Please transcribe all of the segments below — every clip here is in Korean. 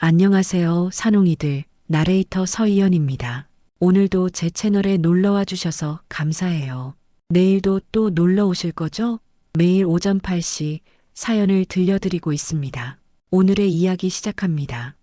안녕하세요, 산옹이들. 나레이터 서희연입니다. 오늘도 제 채널에 놀러와 주셔서 감사해요. 내일도 또 놀러 오실 거죠? 매일 오전 8시 사연을 들려드리고 있습니다. 오늘의 이야기 시작합니다.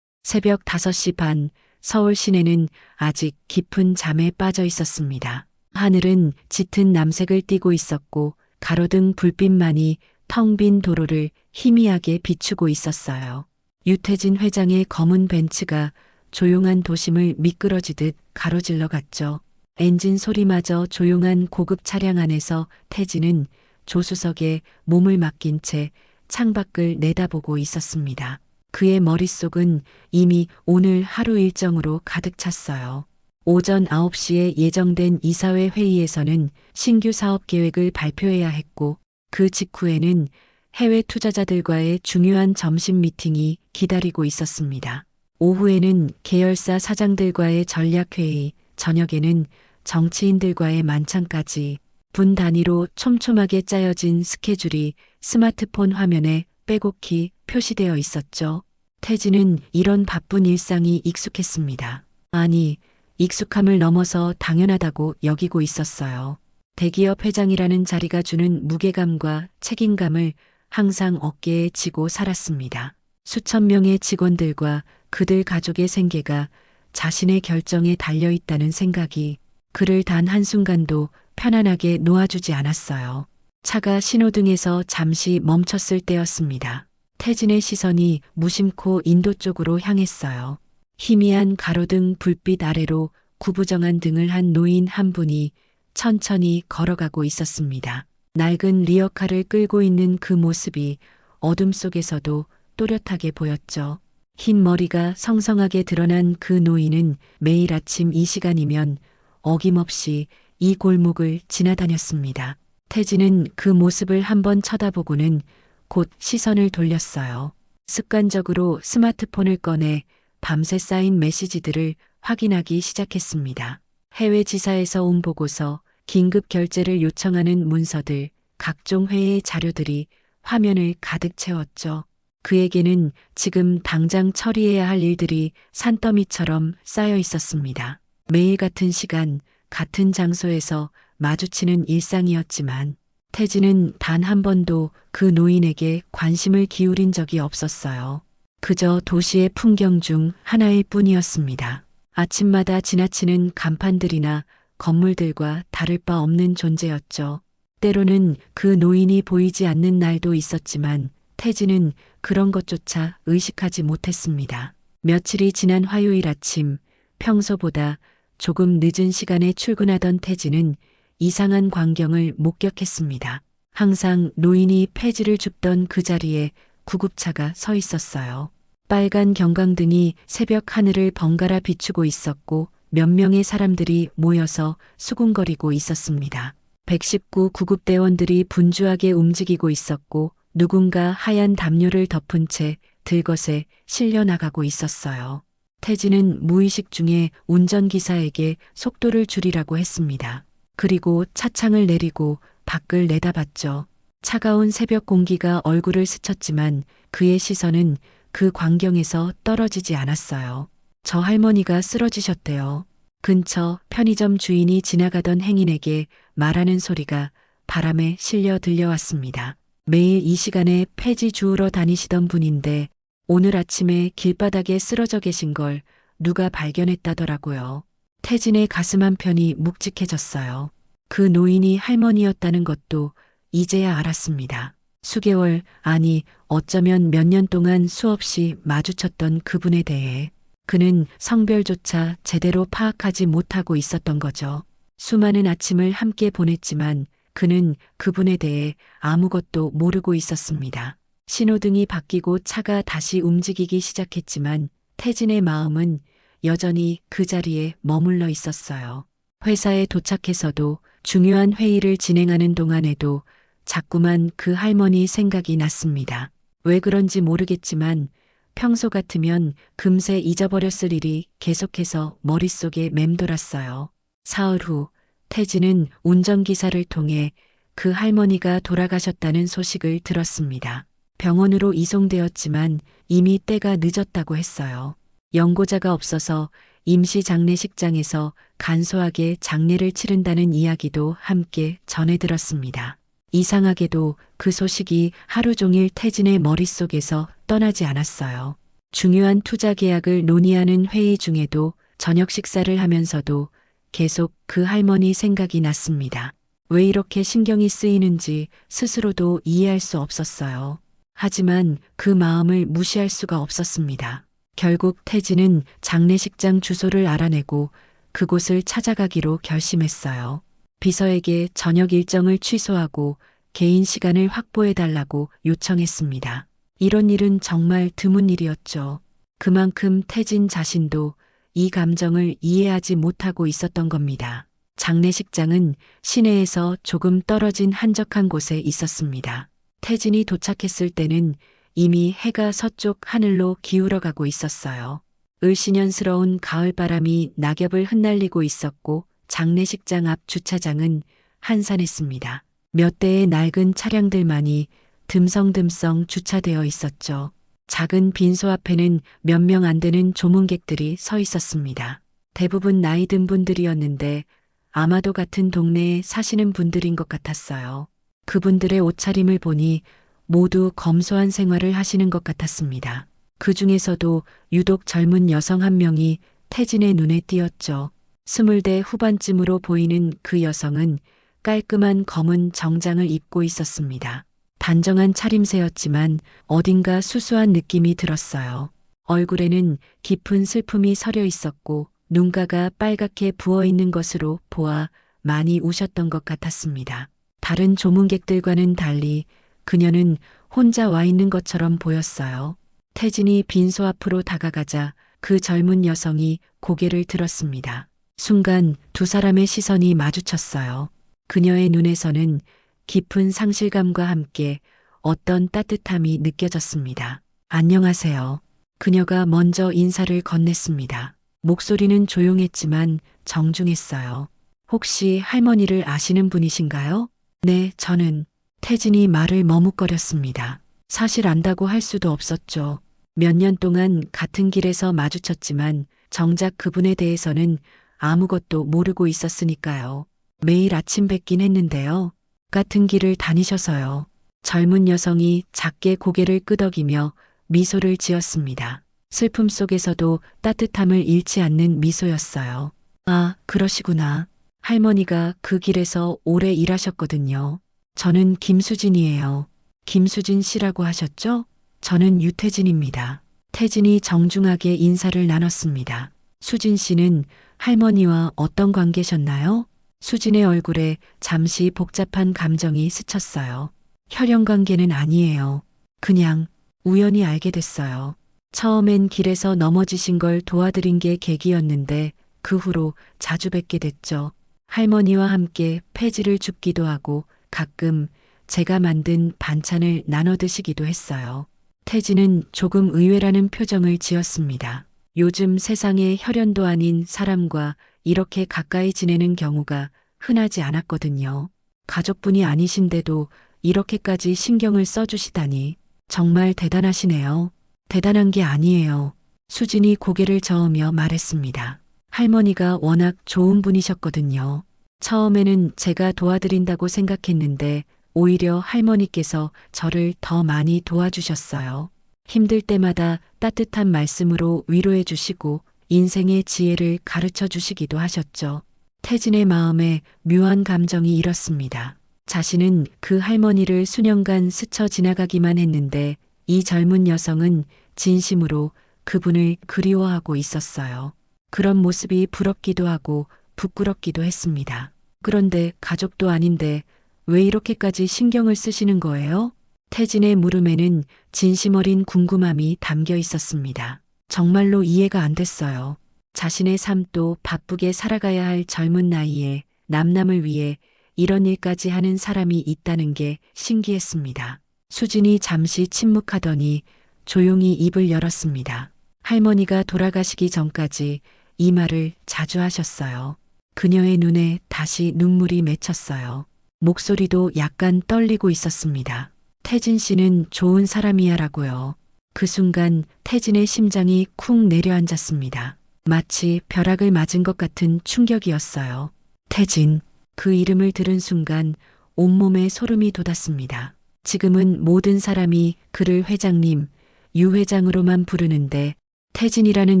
새벽 5시 반, 서울 시내는 아직 깊은 잠에 빠져 있었습니다. 하늘은 짙은 남색을 띠고 있었고 가로등 불빛만이 텅 빈 도로를 희미하게 비추고 있었어요. 유태진 회장의 검은 벤츠가 조용한 도심을 미끄러지듯 가로질러 갔죠. 엔진 소리마저 조용한 고급 차량 안에서 태진은 조수석에 몸을 맡긴 채 창밖을 내다보고 있었습니다. 그의 머릿속은 이미 오늘 하루 일정으로 가득 찼어요. 오전 9시에 예정된 이사회 회의에서는 신규 사업 계획을 발표해야 했고 그 직후에는 해외 투자자들과의 중요한 점심 미팅이 기다리고 있었습니다. 오후에는 계열사 사장들과의 전략회의, 저녁에는 정치인들과의 만찬까지 분 단위로 촘촘하게 짜여진 스케줄이 스마트폰 화면에 빼곡히 표시되어 있었죠. 태진은 이런 바쁜 일상이 익숙했습니다. 아니, 익숙함을 넘어서 당연하다고 여기고 있었어요. 대기업 회장이라는 자리가 주는 무게감과 책임감을 항상 어깨에 지고 살았습니다. 수천 명의 직원들과 그들 가족의 생계가 자신의 결정에 달려 있다는 생각이 그를 단 한순간도 편안하게 놓아주지 않았어요. 차가 신호등에서 잠시 멈췄을 때였습니다. 태진의 시선이 무심코 인도 쪽으로 향했어요. 희미한 가로등 불빛 아래로 구부정한 등을 한 노인 한 분이 천천히 걸어가고 있었습니다. 낡은 리어카를 끌고 있는 그 모습이 어둠 속에서도 또렷하게 보였죠. 흰 머리가 성성하게 드러난 그 노인은 매일 아침 이 시간이면 어김없이 이 골목을 지나다녔습니다. 태진은 그 모습을 한번 쳐다보고는 곧 시선을 돌렸어요. 습관적으로 스마트폰을 꺼내 밤새 쌓인 메시지들을 확인하기 시작했습니다. 해외 지사에서 온 보고서, 긴급 결제를 요청하는 문서들, 각종 회의 자료들이 화면을 가득 채웠죠. 그에게는 지금 당장 처리해야 할 일들이 산더미처럼 쌓여 있었습니다. 매일 같은 시간, 같은 장소에서 마주치는 일상이었지만 태진은 단 한 번도 그 노인에게 관심을 기울인 적이 없었어요. 그저 도시의 풍경 중 하나일 뿐이었습니다. 아침마다 지나치는 간판들이나 건물들과 다를 바 없는 존재였죠. 때로는 그 노인이 보이지 않는 날도 있었지만 태진은 그런 것조차 의식하지 못했습니다. 며칠이 지난 화요일 아침, 평소보다 조금 늦은 시간에 출근하던 태진은 이상한 광경을 목격했습니다. 항상 노인이 폐지를 줍던 그 자리에 구급차가 서 있었어요. 빨간 경광등이 새벽 하늘을 번갈아 비추고 있었고 몇 명의 사람들이 모여서 수군거리고 있었습니다. 119 구급대원들이 분주하게 움직이고 있었고 누군가 하얀 담요를 덮은 채 들것에 실려 나가고 있었어요. 태진은 무의식 중에 운전기사에게 속도를 줄이라고 했습니다. 그리고 차창을 내리고 밖을 내다봤죠. 차가운 새벽 공기가 얼굴을 스쳤지만 그의 시선은 그 광경에서 떨어지지 않았어요. 저 할머니가 쓰러지셨대요. 근처 편의점 주인이 지나가던 행인에게 말하는 소리가 바람에 실려 들려왔습니다. 매일 이 시간에 폐지 주우러 다니시던 분인데 오늘 아침에 길바닥에 쓰러져 계신 걸 누가 발견했다더라고요. 태진의 가슴 한편이 묵직해졌어요. 그 노인이 할머니였다는 것도 이제야 알았습니다. 수개월, 아니 어쩌면 몇 년 동안 수없이 마주쳤던 그분에 대해 그는 성별조차 제대로 파악하지 못하고 있었던 거죠. 수많은 아침을 함께 보냈지만 그는 그분에 대해 아무것도 모르고 있었습니다. 신호등이 바뀌고 차가 다시 움직이기 시작했지만 태진의 마음은 여전히 그 자리에 머물러 있었어요. 회사에 도착해서도 중요한 회의를 진행하는 동안에도 자꾸만 그 할머니 생각이 났습니다. 왜 그런지 모르겠지만 평소 같으면 금세 잊어버렸을 일이 계속해서 머릿속에 맴돌았어요. 사흘 후 태진은 운전기사를 통해 그 할머니가 돌아가셨다는 소식을 들었습니다. 병원으로 이송되었지만 이미 때가 늦었다고 했어요. 연고자가 없어서 임시 장례식장에서 간소하게 장례를 치른다는 이야기도 함께 전해 들었습니다. 이상하게도 그 소식이 하루 종일 태진의 머릿속에서 떠나지 않았어요. 중요한 투자 계약을 논의하는 회의 중에도 저녁 식사를 하면서도 계속 그 할머니 생각이 났습니다. 왜 이렇게 신경이 쓰이는지 스스로도 이해할 수 없었어요. 하지만 그 마음을 무시할 수가 없었습니다. 결국 태진은 장례식장 주소를 알아내고 그곳을 찾아가기로 결심했어요. 비서에게 저녁 일정을 취소하고 개인 시간을 확보해달라고 요청했습니다. 이런 일은 정말 드문 일이었죠. 그만큼 태진 자신도 이 감정을 이해하지 못하고 있었던 겁니다. 장례식장은 시내에서 조금 떨어진 한적한 곳에 있었습니다. 태진이 도착했을 때는 이미 해가 서쪽 하늘로 기울어가고 있었어요. 을씨년스러운 가을바람이 낙엽을 흩날리고 있었고 장례식장 앞 주차장은 한산했습니다. 몇 대의 낡은 차량들만이 듬성듬성 주차되어 있었죠. 작은 빈소 앞에는 몇 명 안 되는 조문객들이 서 있었습니다. 대부분 나이 든 분들이었는데 아마도 같은 동네에 사시는 분들인 것 같았어요. 그분들의 옷차림을 보니 모두 검소한 생활을 하시는 것 같았습니다. 그 중에서도 유독 젊은 여성 한 명이 태진의 눈에 띄었죠. 20대 후반쯤으로 보이는 그 여성은 깔끔한 검은 정장을 입고 있었습니다. 단정한 차림새였지만 어딘가 수수한 느낌이 들었어요. 얼굴에는 깊은 슬픔이 서려 있었고 눈가가 빨갛게 부어 있는 것으로 보아 많이 우셨던 것 같았습니다. 다른 조문객들과는 달리 그녀는 혼자 와 있는 것처럼 보였어요. 태진이 빈소 앞으로 다가가자 그 젊은 여성이 고개를 들었습니다. 순간 두 사람의 시선이 마주쳤어요. 그녀의 눈에서는 깊은 상실감과 함께 어떤 따뜻함이 느껴졌습니다. 안녕하세요. 그녀가 먼저 인사를 건넸습니다. 목소리는 조용했지만 정중했어요. 혹시 할머니를 아시는 분이신가요? 네, 저는. 태진이 말을 머뭇거렸습니다. 사실 안다고 할 수도 없었죠. 몇 년 동안 같은 길에서 마주쳤지만 정작 그분에 대해서는 아무것도 모르고 있었으니까요. 매일 아침 뵙긴 했는데요. 같은 길을 다니셔서요. 젊은 여성이 작게 고개를 끄덕이며 미소를 지었습니다. 슬픔 속에서도 따뜻함을 잃지 않는 미소였어요. 아, 그러시구나. 할머니가 그 길에서 오래 일하셨거든요. 저는 김수진이에요. 김수진 씨라고 하셨죠? 저는 유태진입니다. 태진이 정중하게 인사를 나눴습니다. 수진 씨는 할머니와 어떤 관계셨나요? 수진의 얼굴에 잠시 복잡한 감정이 스쳤어요. 혈연 관계는 아니에요. 그냥 우연히 알게 됐어요. 처음엔 길에서 넘어지신 걸 도와드린 게 계기였는데 그 후로 자주 뵙게 됐죠. 할머니와 함께 폐지를 줍기도 하고 가끔 제가 만든 반찬을 나눠 드시기도 했어요. 태진은 조금 의외라는 표정을 지었습니다. 요즘 세상에 혈연도 아닌 사람과 이렇게 가까이 지내는 경우가 흔하지 않았거든요. 가족분이 아니신데도 이렇게까지 신경을 써주시다니 정말 대단하시네요. 대단한 게 아니에요. 수진이 고개를 저으며 말했습니다. 할머니가 워낙 좋은 분이셨거든요. 처음에는 제가 도와드린다고 생각했는데 오히려 할머니께서 저를 더 많이 도와주셨어요. 힘들 때마다 따뜻한 말씀으로 위로해 주시고 인생의 지혜를 가르쳐 주시기도 하셨죠. 태진의 마음에 묘한 감정이 일었습니다. 자신은 그 할머니를 수년간 스쳐 지나가기만 했는데 이 젊은 여성은 진심으로 그분을 그리워하고 있었어요. 그런 모습이 부럽기도 하고 부끄럽기도 했습니다. 그런데 가족도 아닌데 왜 이렇게까지 신경을 쓰시는 거예요? 태진의 물음에는 진심 어린 궁금함이 담겨 있었습니다. 정말로 이해가 안 됐어요. 자신의 삶도 바쁘게 살아가야 할 젊은 나이에 남남을 위해 이런 일까지 하는 사람이 있다는 게 신기했습니다. 수진이 잠시 침묵하더니 조용히 입을 열었습니다. 할머니가 돌아가시기 전까지 이 말을 자주 하셨어요. 그녀의 눈에 다시 눈물이 맺혔어요. 목소리도 약간 떨리고 있었습니다. 태진 씨는 좋은 사람이야라고요. 그 순간 태진의 심장이 쿵 내려앉았습니다. 마치 벼락을 맞은 것 같은 충격이었어요. 태진, 그 이름을 들은 순간 온몸에 소름이 돋았습니다. 지금은 모든 사람이 그를 회장님, 유 회장으로만 부르는데 태진이라는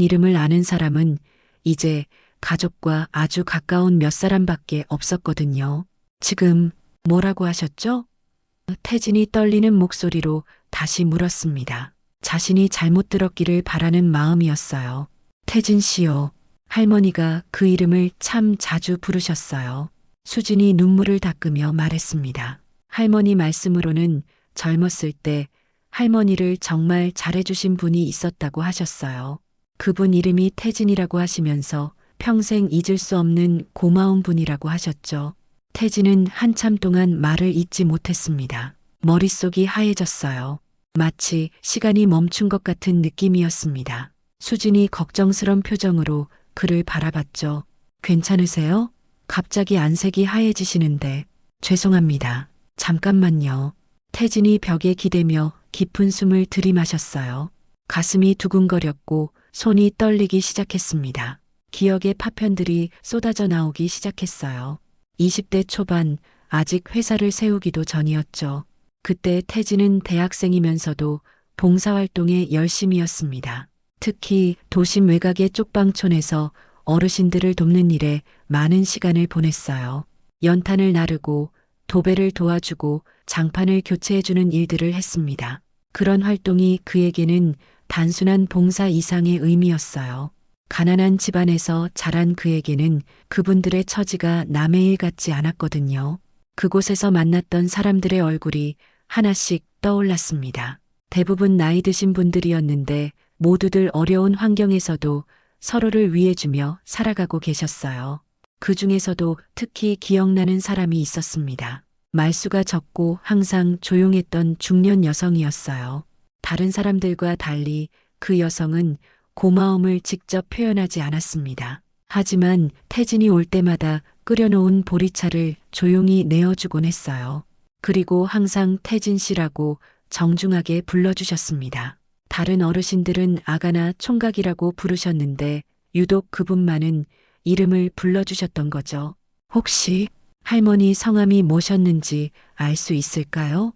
이름을 아는 사람은 이제 가족과 아주 가까운 몇 사람밖에 없었거든요. 지금 뭐라고 하셨죠? 태진이 떨리는 목소리로 다시 물었습니다. 자신이 잘못 들었기를 바라는 마음이었어요. 태진 씨요. 할머니가 그 이름을 참 자주 부르셨어요. 수진이 눈물을 닦으며 말했습니다. 할머니 말씀으로는 젊었을 때 할머니를 정말 잘해주신 분이 있었다고 하셨어요. 그분 이름이 태진이라고 하시면서 평생 잊을 수 없는 고마운 분이라고 하셨죠. 태진은 한참 동안 말을 잇지 못했습니다. 머릿속이 하얘졌어요. 마치 시간이 멈춘 것 같은 느낌이었습니다. 수진이 걱정스런 표정으로 그를 바라봤죠. 괜찮으세요? 갑자기 안색이 하얘지시는데. 죄송합니다. 잠깐만요. 태진이 벽에 기대며 깊은 숨을 들이마셨어요. 가슴이 두근거렸고 손이 떨리기 시작했습니다. 기억의 파편들이 쏟아져 나오기 시작했어요. 20대 초반, 아직 회사를 세우기도 전이었죠. 그때 태진은 대학생이면서도 봉사활동에 열심이었습니다. 특히 도심 외곽의 쪽방촌에서 어르신들을 돕는 일에 많은 시간을 보냈어요. 연탄을 나르고 도배를 도와주고 장판을 교체해주는 일들을 했습니다. 그런 활동이 그에게는 단순한 봉사 이상의 의미였어요. 가난한 집안에서 자란 그에게는 그분들의 처지가 남의 일 같지 않았거든요. 그곳에서 만났던 사람들의 얼굴이 하나씩 떠올랐습니다. 대부분 나이 드신 분들이었는데 모두들 어려운 환경에서도 서로를 위해주며 살아가고 계셨어요. 그 중에서도 특히 기억나는 사람이 있었습니다. 말수가 적고 항상 조용했던 중년 여성이었어요. 다른 사람들과 달리 그 여성은 고마움을 직접 표현하지 않았습니다. 하지만 태진이 올 때마다 끓여놓은 보리차를 조용히 내어주곤 했어요. 그리고 항상 태진 씨라고 정중하게 불러주셨습니다. 다른 어르신들은 아가나 총각이라고 부르셨는데 유독 그분만은 이름을 불러주셨던 거죠. 혹시 할머니 성함이 뭐셨는지 알 수 있을까요?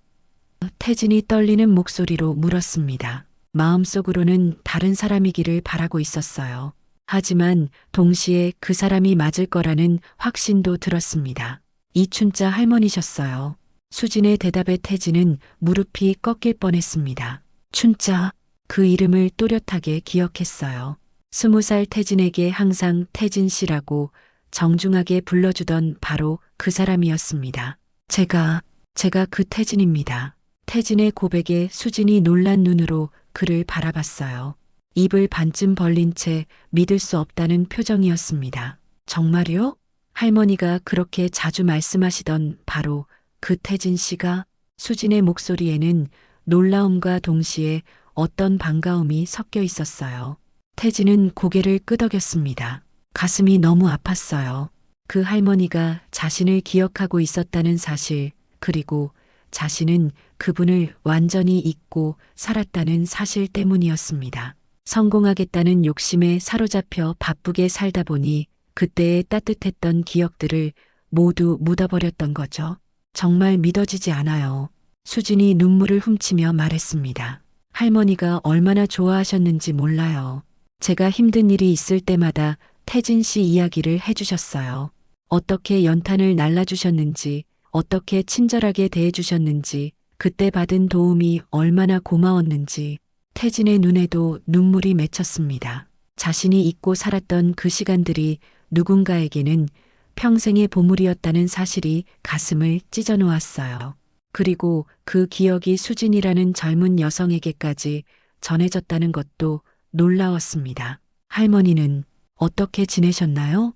태진이 떨리는 목소리로 물었습니다. 마음속으로는 다른 사람이기를 바라고 있었어요. 하지만 동시에 그 사람이 맞을 거라는 확신도 들었습니다. 이춘자 할머니셨어요. 수진의 대답에 태진은 무릎이 꺾일 뻔했습니다. 춘자, 그 이름을 또렷하게 기억했어요. 20살 태진에게 항상 태진 씨라고 정중하게 불러주던 바로 그 사람이었습니다. 제가 그 태진입니다. 태진의 고백에 수진이 놀란 눈으로 그를 바라봤어요. 입을 반쯤 벌린 채 믿을 수 없다는 표정이었습니다. 정말요? 할머니가 그렇게 자주 말씀하시던 바로 그 태진 씨가. 수진의 목소리에는 놀라움과 동시에 어떤 반가움이 섞여 있었어요. 태진은 고개를 끄덕였습니다. 가슴이 너무 아팠어요. 그 할머니가 자신을 기억하고 있었다는 사실, 그리고 자신은 그분을 완전히 잊고 살았다는 사실 때문이었습니다. 성공하겠다는 욕심에 사로잡혀 바쁘게 살다 보니 그때의 따뜻했던 기억들을 모두 묻어버렸던 거죠. 정말 믿어지지 않아요. 수진이 눈물을 훔치며 말했습니다. 할머니가 얼마나 좋아하셨는지 몰라요. 제가 힘든 일이 있을 때마다 태진 씨 이야기를 해주셨어요. 어떻게 연탄을 날라주셨는지, 어떻게 친절하게 대해주셨는지, 그때 받은 도움이 얼마나 고마웠는지. 태진의 눈에도 눈물이 맺혔습니다. 자신이 잊고 살았던 그 시간들이 누군가에게는 평생의 보물이었다는 사실이 가슴을 찢어 놓았어요. 그리고 그 기억이 수진이라는 젊은 여성에게까지 전해졌다는 것도 놀라웠습니다. 할머니는 어떻게 지내셨나요?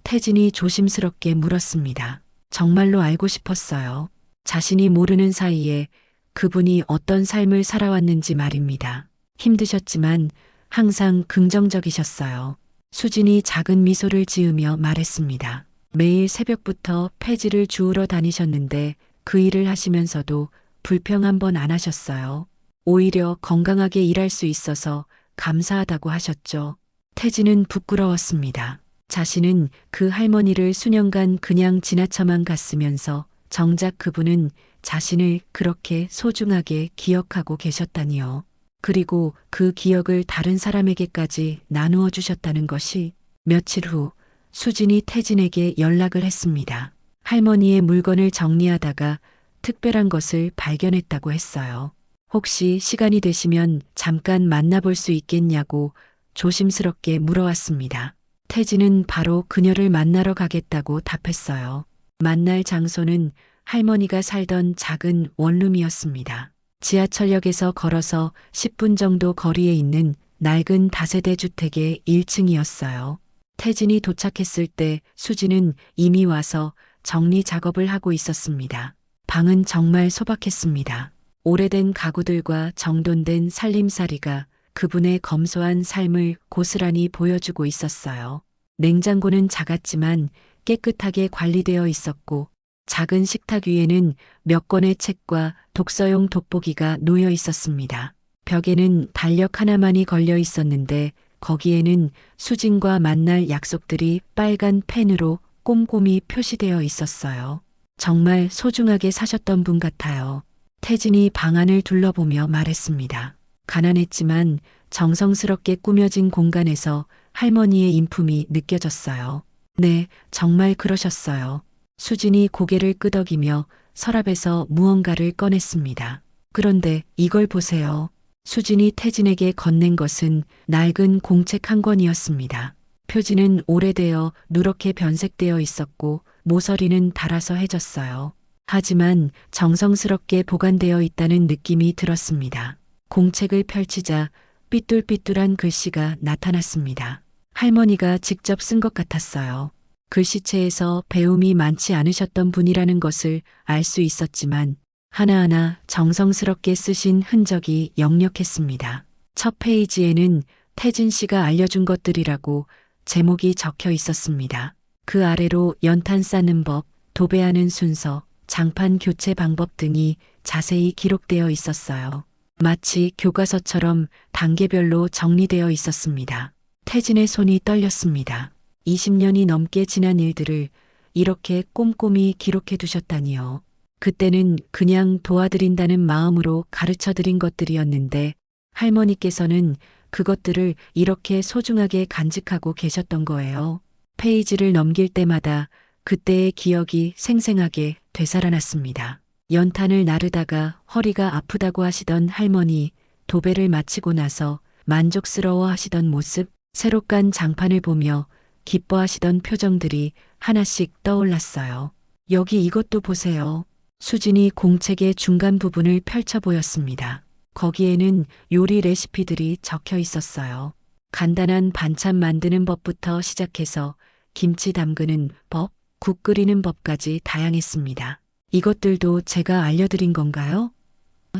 태진이 조심스럽게 물었습니다. 정말로 알고 싶었어요. 자신이 모르는 사이에 그분이 어떤 삶을 살아왔는지 말입니다. 힘드셨지만 항상 긍정적이셨어요. 수진이 작은 미소를 지으며 말했습니다. 매일 새벽부터 폐지를 주우러 다니셨는데 그 일을 하시면서도 불평 한 번 안 하셨어요. 오히려 건강하게 일할 수 있어서 감사하다고 하셨죠. 태진은 부끄러웠습니다. 자신은 그 할머니를 수년간 그냥 지나쳐만 갔으면서 정작 그분은 자신을 그렇게 소중하게 기억하고 계셨다니요. 그리고 그 기억을 다른 사람에게까지 나누어 주셨다는 것이. 며칠 후 수진이 태진에게 연락을 했습니다. 할머니의 물건을 정리하다가 특별한 것을 발견했다고 했어요. 혹시 시간이 되시면 잠깐 만나볼 수 있겠냐고 조심스럽게 물어왔습니다. 태진은 바로 그녀를 만나러 가겠다고 답했어요. 만날 장소는 할머니가 살던 작은 원룸이었습니다. 지하철역에서 걸어서 10분 정도 거리에 있는 낡은 다세대 주택의 1층이었어요. 태진이 도착했을 때 수지는 이미 와서 정리 작업을 하고 있었습니다. 방은 정말 소박했습니다. 오래된 가구들과 정돈된 살림살이가 그분의 검소한 삶을 고스란히 보여주고 있었어요. 냉장고는 작았지만 깨끗하게 관리되어 있었고 작은 식탁 위에는 몇 권의 책과 독서용 돋보기가 놓여 있었습니다. 벽에는 달력 하나만이 걸려 있었는데 거기에는 수진과 만날 약속들이 빨간 펜으로 꼼꼼히 표시되어 있었어요. 정말 소중하게 사셨던 분 같아요. 태진이 방 안을 둘러보며 말했습니다. 가난했지만 정성스럽게 꾸며진 공간에서 할머니의 인품이 느껴졌어요. 네, 정말 그러셨어요. 수진이 고개를 끄덕이며 서랍에서 무언가를 꺼냈습니다. 그런데 이걸 보세요. 수진이 태진에게 건넨 것은 낡은 공책 한 권이었습니다. 표지는 오래되어 누렇게 변색되어 있었고 모서리는 닳아서 해졌어요. 하지만 정성스럽게 보관되어 있다는 느낌이 들었습니다. 공책을 펼치자 삐뚤삐뚤한 글씨가 나타났습니다. 할머니가 직접 쓴 것 같았어요. 글씨체에서 배움이 많지 않으셨던 분이라는 것을 알 수 있었지만 하나하나 정성스럽게 쓰신 흔적이 역력했습니다. 첫 페이지에는 태진 씨가 알려준 것들이라고 제목이 적혀 있었습니다. 그 아래로 연탄 쌓는 법, 도배하는 순서, 장판 교체 방법 등이 자세히 기록되어 있었어요. 마치 교과서처럼 단계별로 정리되어 있었습니다. 태진의 손이 떨렸습니다. 20년이 넘게 지난 일들을 이렇게 꼼꼼히 기록해 두셨다니요. 그때는 그냥 도와드린다는 마음으로 가르쳐 드린 것들이었는데 할머니께서는 그것들을 이렇게 소중하게 간직하고 계셨던 거예요. 페이지를 넘길 때마다 그때의 기억이 생생하게 되살아났습니다. 연탄을 나르다가 허리가 아프다고 하시던 할머니, 도배를 마치고 나서 만족스러워 하시던 모습, 새로 깐 장판을 보며 기뻐하시던 표정들이 하나씩 떠올랐어요. 여기 이것도 보세요. 수진이 공책의 중간 부분을 펼쳐 보였습니다. 거기에는 요리 레시피들이 적혀 있었어요. 간단한 반찬 만드는 법부터 시작해서 김치 담그는 법, 국 끓이는 법까지 다양했습니다. 이것들도 제가 알려드린 건가요?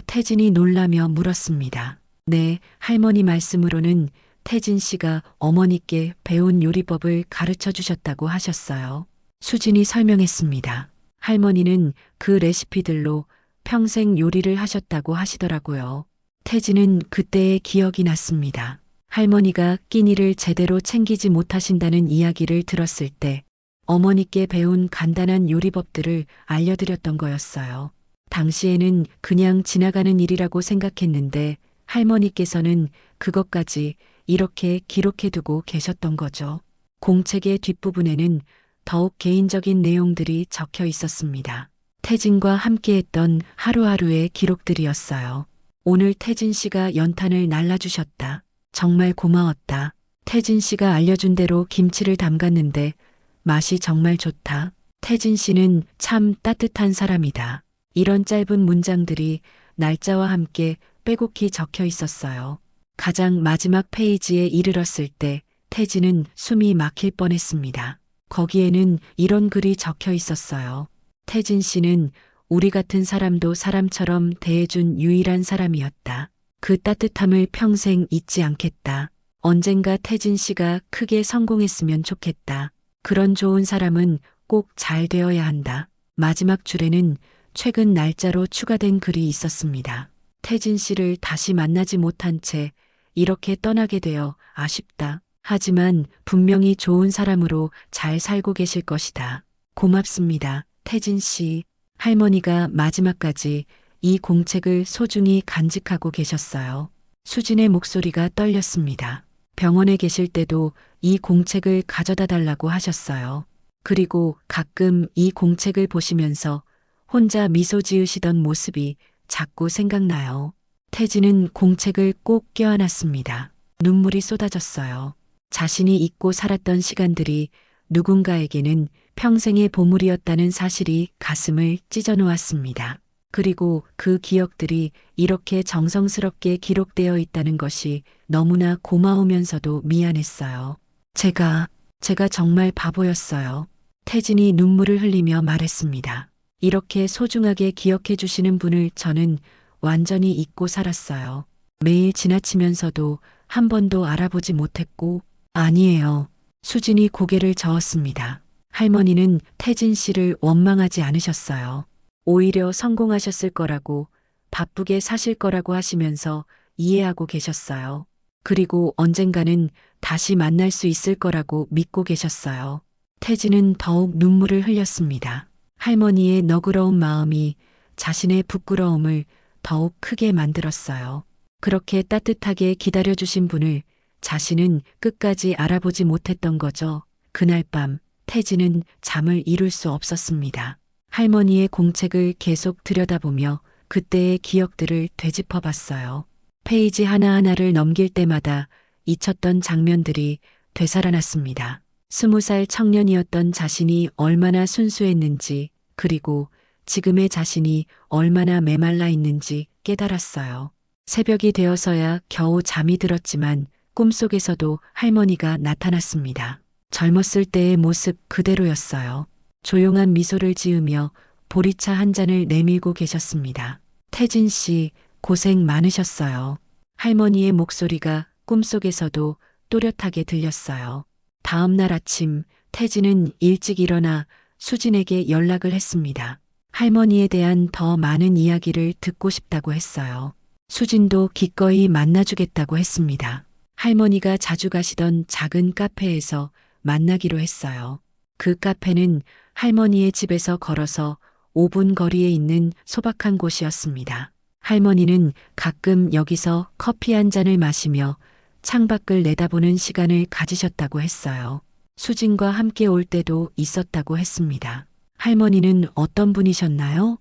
태진이 놀라며 물었습니다. 네, 할머니 말씀으로는 태진 씨가 어머니께 배운 요리법을 가르쳐 주셨다고 하셨어요. 수진이 설명했습니다. 할머니는 그 레시피들로 평생 요리를 하셨다고 하시더라고요. 태진은 그때의 기억이 났습니다. 할머니가 끼니를 제대로 챙기지 못하신다는 이야기를 들었을 때 어머니께 배운 간단한 요리법들을 알려드렸던 거였어요. 당시에는 그냥 지나가는 일이라고 생각했는데 할머니께서는 그것까지 이렇게 기록해두고 계셨던 거죠. 공책의 뒷부분에는 더욱 개인적인 내용들이 적혀 있었습니다. 태진과 함께했던 하루하루의 기록들이었어요. 오늘 태진 씨가 연탄을 날라주셨다. 정말 고마웠다. 태진 씨가 알려준 대로 김치를 담갔는데 맛이 정말 좋다. 태진 씨는 참 따뜻한 사람이다. 이런 짧은 문장들이 날짜와 함께 빼곡히 적혀 있었어요. 가장 마지막 페이지에 이르렀을 때 태진은 숨이 막힐 뻔했습니다. 거기에는 이런 글이 적혀 있었어요. 태진 씨는 우리 같은 사람도 사람처럼 대해준 유일한 사람이었다. 그 따뜻함을 평생 잊지 않겠다. 언젠가 태진 씨가 크게 성공했으면 좋겠다. 그런 좋은 사람은 꼭 잘 되어야 한다. 마지막 줄에는 최근 날짜로 추가된 글이 있었습니다. 태진 씨를 다시 만나지 못한 채 이렇게 떠나게 되어 아쉽다. 하지만 분명히 좋은 사람으로 잘 살고 계실 것이다. 고맙습니다. 태진 씨. 할머니가 마지막까지 이 공책을 소중히 간직하고 계셨어요. 수진의 목소리가 떨렸습니다. 병원에 계실 때도 이 공책을 가져다 달라고 하셨어요. 그리고 가끔 이 공책을 보시면서 혼자 미소 지으시던 모습이 자꾸 생각나요. 태진은 공책을 꼭 껴안았습니다. 눈물이 쏟아졌어요. 자신이 잊고 살았던 시간들이 누군가에게는 평생의 보물이었다는 사실이 가슴을 찢어 놓았습니다. 그리고 그 기억들이 이렇게 정성스럽게 기록되어 있다는 것이 너무나 고마우면서도 미안했어요. 제가 정말 바보였어요. 태진이 눈물을 흘리며 말했습니다. 이렇게 소중하게 기억해 주시는 분을 저는 완전히 잊고 살았어요. 매일 지나치면서도 한 번도 알아보지 못했고, 아니에요. 수진이 고개를 저었습니다. 할머니는 태진 씨를 원망하지 않으셨어요. 오히려 성공하셨을 거라고, 바쁘게 사실 거라고 하시면서 이해하고 계셨어요. 그리고 언젠가는 다시 만날 수 있을 거라고 믿고 계셨어요. 태진은 더욱 눈물을 흘렸습니다. 할머니의 너그러운 마음이 자신의 부끄러움을 더욱 크게 만들었어요. 그렇게 따뜻하게 기다려주신 분을 자신은 끝까지 알아보지 못했던 거죠. 그날 밤 태진은 잠을 이룰 수 없었습니다. 할머니의 공책을 계속 들여다보며 그때의 기억들을 되짚어 봤어요. 페이지 하나하나를 넘길 때마다 잊혔던 장면들이 되살아났습니다. 20살 청년이었던 자신이 얼마나 순수했는지, 그리고 지금의 자신이 얼마나 메말라 있는지 깨달았어요. 새벽이 되어서야 겨우 잠이 들었지만 꿈속에서도 할머니가 나타났습니다. 젊었을 때의 모습 그대로였어요. 조용한 미소를 지으며 보리차 한 잔을 내밀고 계셨습니다. 태진 씨, 고생 많으셨어요. 할머니의 목소리가 꿈속에서도 또렷하게 들렸어요. 다음 날 아침, 태진은 일찍 일어나 수진에게 연락을 했습니다. 할머니에 대한 더 많은 이야기를 듣고 싶다고 했어요. 수진도 기꺼이 만나주겠다고 했습니다. 할머니가 자주 가시던 작은 카페에서 만나기로 했어요. 그 카페는 할머니의 집에서 걸어서 5분 거리에 있는 소박한 곳이었습니다. 할머니는 가끔 여기서 커피 한 잔을 마시며 창밖을 내다보는 시간을 가지셨다고 했어요. 수진과 함께 올 때도 있었다고 했습니다. 할머니는 어떤 분이셨나요?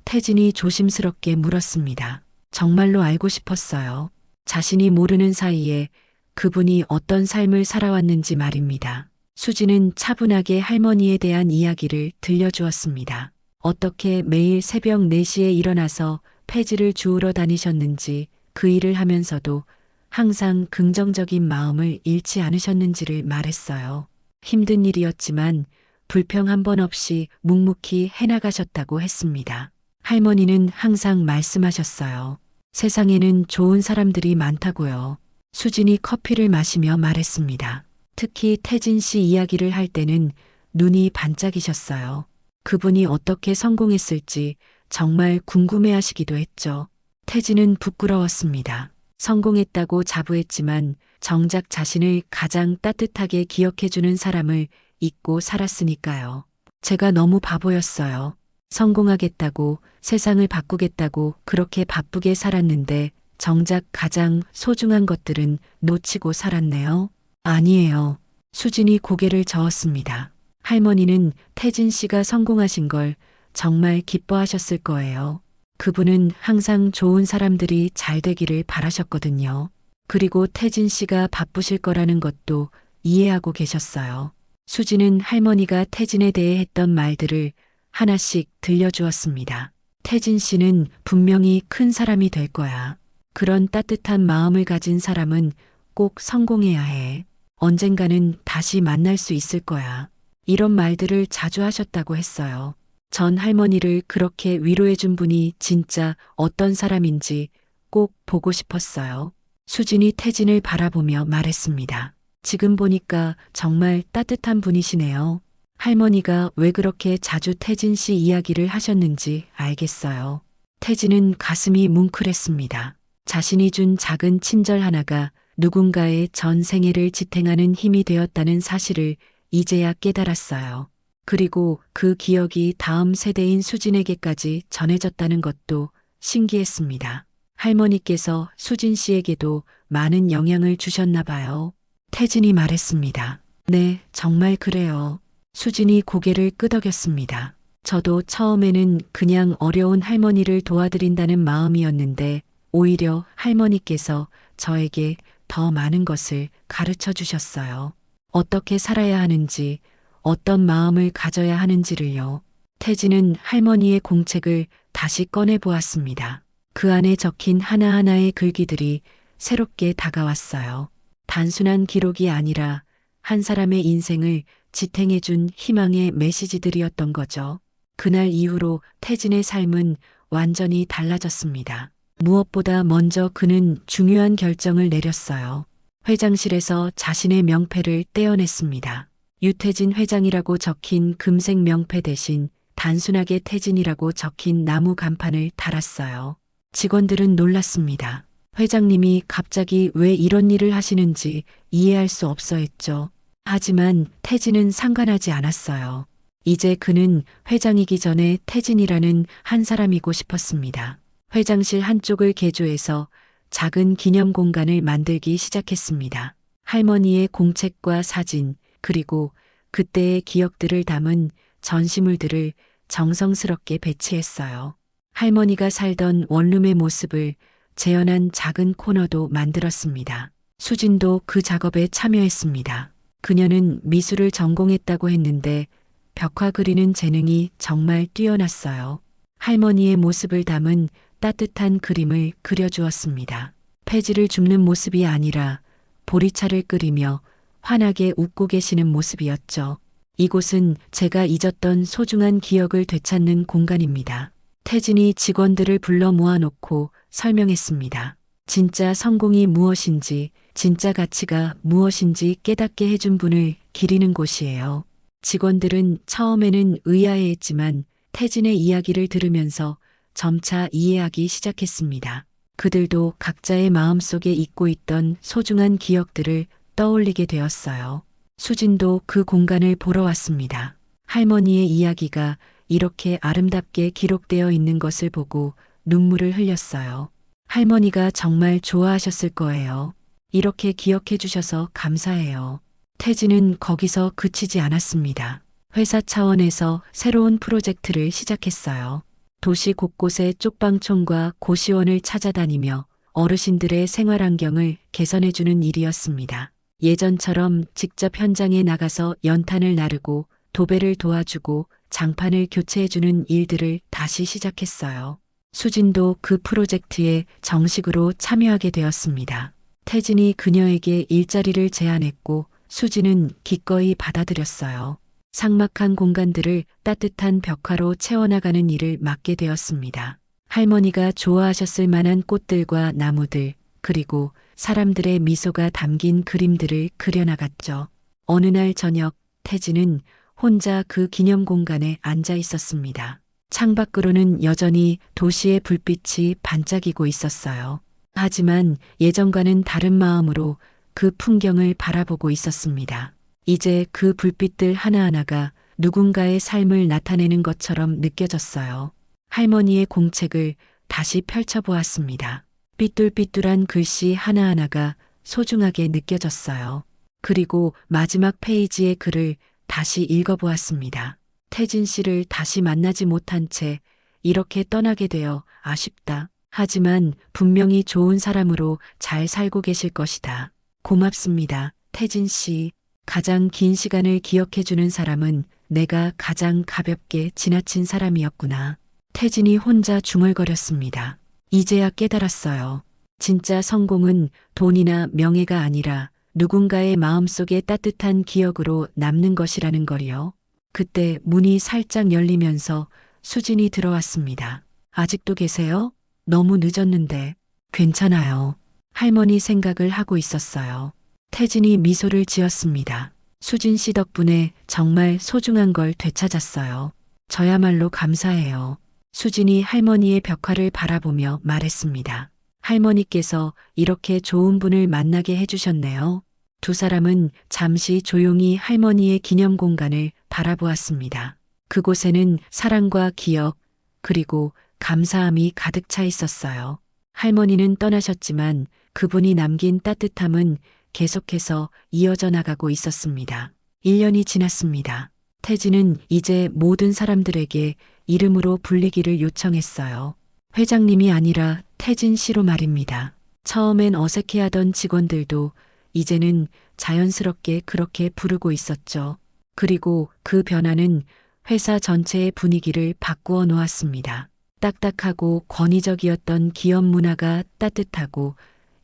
태진이 조심스럽게 물었습니다. 정말로 알고 싶었어요. 자신이 모르는 사이에 그분이 어떤 삶을 살아왔는지 말입니다. 수진은 차분하게 할머니에 대한 이야기를 들려주었습니다. 어떻게 매일 새벽 4시에 일어나서 폐지를 주우러 다니셨는지, 그 일을 하면서도 항상 긍정적인 마음을 잃지 않으셨는지를 말했어요. 힘든 일이었지만 불평 한 번 없이 묵묵히 해나가셨다고 했습니다. 할머니는 항상 말씀하셨어요. 세상에는 좋은 사람들이 많다고요. 수진이 커피를 마시며 말했습니다. 특히 태진 씨 이야기를 할 때는 눈이 반짝이셨어요. 그분이 어떻게 성공했을지 정말 궁금해하시기도 했죠. 태진은 부끄러웠습니다. 성공했다고 자부했지만 정작 자신을 가장 따뜻하게 기억해주는 사람을 잊고 살았으니까요. 제가 너무 바보였어요. 성공하겠다고, 세상을 바꾸겠다고 그렇게 바쁘게 살았는데 정작 가장 소중한 것들은 놓치고 살았네요. 아니에요. 수진이 고개를 저었습니다. 할머니는 태진 씨가 성공하신 걸 정말 기뻐하셨을 거예요. 그분은 항상 좋은 사람들이 잘 되기를 바라셨거든요. 그리고 태진 씨가 바쁘실 거라는 것도 이해하고 계셨어요. 수진은 할머니가 태진에 대해 했던 말들을 하나씩 들려주었습니다. 태진 씨는 분명히 큰 사람이 될 거야. 그런 따뜻한 마음을 가진 사람은 꼭 성공해야 해. 언젠가는 다시 만날 수 있을 거야. 이런 말들을 자주 하셨다고 했어요. 전 할머니를 그렇게 위로해준 분이 진짜 어떤 사람인지 꼭 보고 싶었어요. 수진이 태진을 바라보며 말했습니다. 지금 보니까 정말 따뜻한 분이시네요. 할머니가 왜 그렇게 자주 태진 씨 이야기를 하셨는지 알겠어요. 태진은 가슴이 뭉클했습니다. 자신이 준 작은 친절 하나가 누군가의 전 생애를 지탱하는 힘이 되었다는 사실을 이제야 깨달았어요. 그리고 그 기억이 다음 세대인 수진에게까지 전해졌다는 것도 신기했습니다. 할머니께서 수진 씨에게도 많은 영향을 주셨나 봐요. 태진이 말했습니다. 네, 정말 그래요. 수진이 고개를 끄덕였습니다. 저도 처음에는 그냥 어려운 할머니를 도와드린다는 마음이었는데 오히려 할머니께서 저에게 더 많은 것을 가르쳐 주셨어요. 어떻게 살아야 하는지, 어떤 마음을 가져야 하는지를요. 태진은 할머니의 공책을 다시 꺼내 보았습니다. 그 안에 적힌 하나하나의 글귀들이 새롭게 다가왔어요. 단순한 기록이 아니라 한 사람의 인생을 지탱해준 희망의 메시지들이었던 거죠. 그날 이후로 태진의 삶은 완전히 달라졌습니다. 무엇보다 먼저 그는 중요한 결정을 내렸어요. 회장실에서 자신의 명패를 떼어냈습니다. 유태진 회장이라고 적힌 금색 명패 대신 단순하게 태진이라고 적힌 나무 간판을 달았어요. 직원들은 놀랐습니다. 회장님이 갑자기 왜 이런 일을 하시는지 이해할 수 없어 했죠. 하지만 태진은 상관하지 않았어요. 이제 그는 회장이기 전에 태진이라는 한 사람이고 싶었습니다. 회장실 한쪽을 개조해서 작은 기념 공간을 만들기 시작했습니다. 할머니의 공책과 사진, 그리고 그때의 기억들을 담은 전시물들을 정성스럽게 배치했어요. 할머니가 살던 원룸의 모습을 재현한 작은 코너도 만들었습니다. 수진도 그 작업에 참여했습니다. 그녀는 미술을 전공했다고 했는데 벽화 그리는 재능이 정말 뛰어났어요. 할머니의 모습을 담은 따뜻한 그림을 그려주었습니다. 폐지를 줍는 모습이 아니라 보리차를 끓이며 환하게 웃고 계시는 모습이었죠. 이곳은 제가 잊었던 소중한 기억을 되찾는 공간입니다. 태진이 직원들을 불러 모아놓고 설명했습니다. 진짜 성공이 무엇인지, 진짜 가치가 무엇인지 깨닫게 해준 분을 기리는 곳이에요. 직원들은 처음에는 의아해했지만 태진의 이야기를 들으면서 점차 이해하기 시작했습니다. 그들도 각자의 마음속에 잊고 있던 소중한 기억들을 떠올리게 되었어요. 수진도 그 공간을 보러 왔습니다. 할머니의 이야기가 이렇게 아름답게 기록되어 있는 것을 보고 눈물을 흘렸어요. 할머니가 정말 좋아하셨을 거예요. 이렇게 기억해 주셔서 감사해요. 태진은 거기서 그치지 않았습니다. 회사 차원에서 새로운 프로젝트를 시작했어요. 도시 곳곳에 쪽방촌과 고시원을 찾아다니며 어르신들의 생활 환경을 개선해주는 일이었습니다. 예전처럼 직접 현장에 나가서 연탄을 나르고 도배를 도와주고 장판을 교체해주는 일들을 다시 시작했어요. 수진도 그 프로젝트에 정식으로 참여하게 되었습니다. 태진이 그녀에게 일자리를 제안했고 수진은 기꺼이 받아들였어요. 삭막한 공간들을 따뜻한 벽화로 채워나가는 일을 맡게 되었습니다. 할머니가 좋아하셨을 만한 꽃들과 나무들, 그리고 사람들의 미소가 담긴 그림들을 그려나갔죠. 어느 날 저녁, 태진은 혼자 그 기념 공간에 앉아 있었습니다. 창밖으로는 여전히 도시의 불빛이 반짝이고 있었어요. 하지만 예전과는 다른 마음으로 그 풍경을 바라보고 있었습니다. 이제 그 불빛들 하나하나가 누군가의 삶을 나타내는 것처럼 느껴졌어요. 할머니의 공책을 다시 펼쳐보았습니다. 삐뚤삐뚤한 글씨 하나하나가 소중하게 느껴졌어요. 그리고 마지막 페이지의 글을 다시 읽어보았습니다. 태진 씨를 다시 만나지 못한 채 이렇게 떠나게 되어 아쉽다. 하지만 분명히 좋은 사람으로 잘 살고 계실 것이다. 고맙습니다, 태진 씨. 가장 긴 시간을 기억해주는 사람은 내가 가장 가볍게 지나친 사람이었구나. 태진이 혼자 중얼거렸습니다. 이제야 깨달았어요. 진짜 성공은 돈이나 명예가 아니라 누군가의 마음속에 따뜻한 기억으로 남는 것이라는 걸요. 그때 문이 살짝 열리면서 수진이 들어왔습니다. 아직도 계세요? 너무 늦었는데. 괜찮아요. 할머니 생각을 하고 있었어요. 태진이 미소를 지었습니다. 수진 씨 덕분에 정말 소중한 걸 되찾았어요. 저야말로 감사해요. 수진이 할머니의 벽화를 바라보며 말했습니다. 할머니께서 이렇게 좋은 분을 만나게 해주셨네요. 두 사람은 잠시 조용히 할머니의 기념 공간을 바라보았습니다. 그곳에는 사랑과 기억, 그리고 감사함이 가득 차 있었어요. 할머니는 떠나셨지만 그분이 남긴 따뜻함은 계속해서 이어져 나가고 있었습니다. 1년이 지났습니다. 태진은 이제 모든 사람들에게 이름으로 불리기를 요청했어요. 회장님이 아니라 태진 씨로 말입니다. 처음엔 어색해하던 직원들도 이제는 자연스럽게 그렇게 부르고 있었죠. 그리고 그 변화는 회사 전체의 분위기를 바꾸어 놓았습니다. 딱딱하고 권위적이었던 기업 문화가 따뜻하고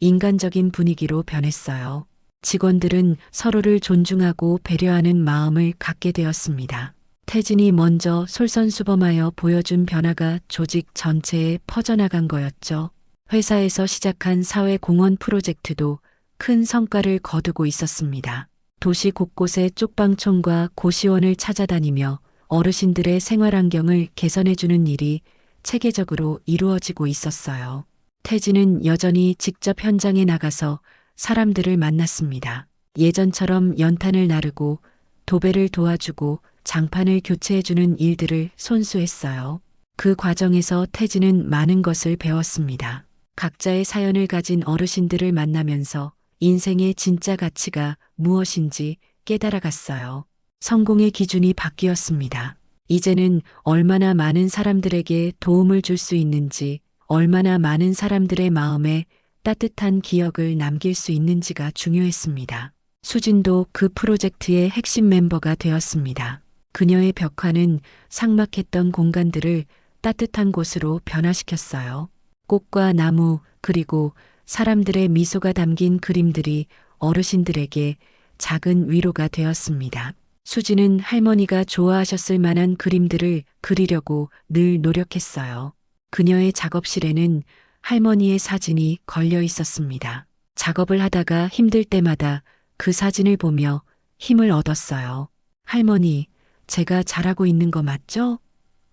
인간적인 분위기로 변했어요. 직원들은 서로를 존중하고 배려하는 마음을 갖게 되었습니다. 태진이 먼저 솔선수범하여 보여준 변화가 조직 전체에 퍼져나간 거였죠. 회사에서 시작한 사회공헌 프로젝트도 큰 성과를 거두고 있었습니다. 도시 곳곳에 쪽방촌과 고시원을 찾아다니며 어르신들의 생활 환경을 개선해주는 일이 체계적으로 이루어지고 있었어요. 태진은 여전히 직접 현장에 나가서 사람들을 만났습니다. 예전처럼 연탄을 나르고 도배를 도와주고 장판을 교체해주는 일들을 손수했어요. 그 과정에서 태진은 많은 것을 배웠습니다. 각자의 사연을 가진 어르신들을 만나면서 인생의 진짜 가치가 무엇인지 깨달아갔어요. 성공의 기준이 바뀌었습니다. 이제는 얼마나 많은 사람들에게 도움을 줄 수 있는지, 얼마나 많은 사람들의 마음에 따뜻한 기억을 남길 수 있는지가 중요했습니다. 수진도 그 프로젝트의 핵심 멤버가 되었습니다. 그녀의 벽화는 삭막했던 공간들을 따뜻한 곳으로 변화시켰어요. 꽃과 나무, 그리고 사람들의 미소가 담긴 그림들이 어르신들에게 작은 위로가 되었습니다. 수지는 할머니가 좋아하셨을 만한 그림들을 그리려고 늘 노력했어요. 그녀의 작업실에는 할머니의 사진이 걸려 있었습니다. 작업을 하다가 힘들 때마다 그 사진을 보며 힘을 얻었어요. 할머니, 제가 잘하고 있는 거 맞죠?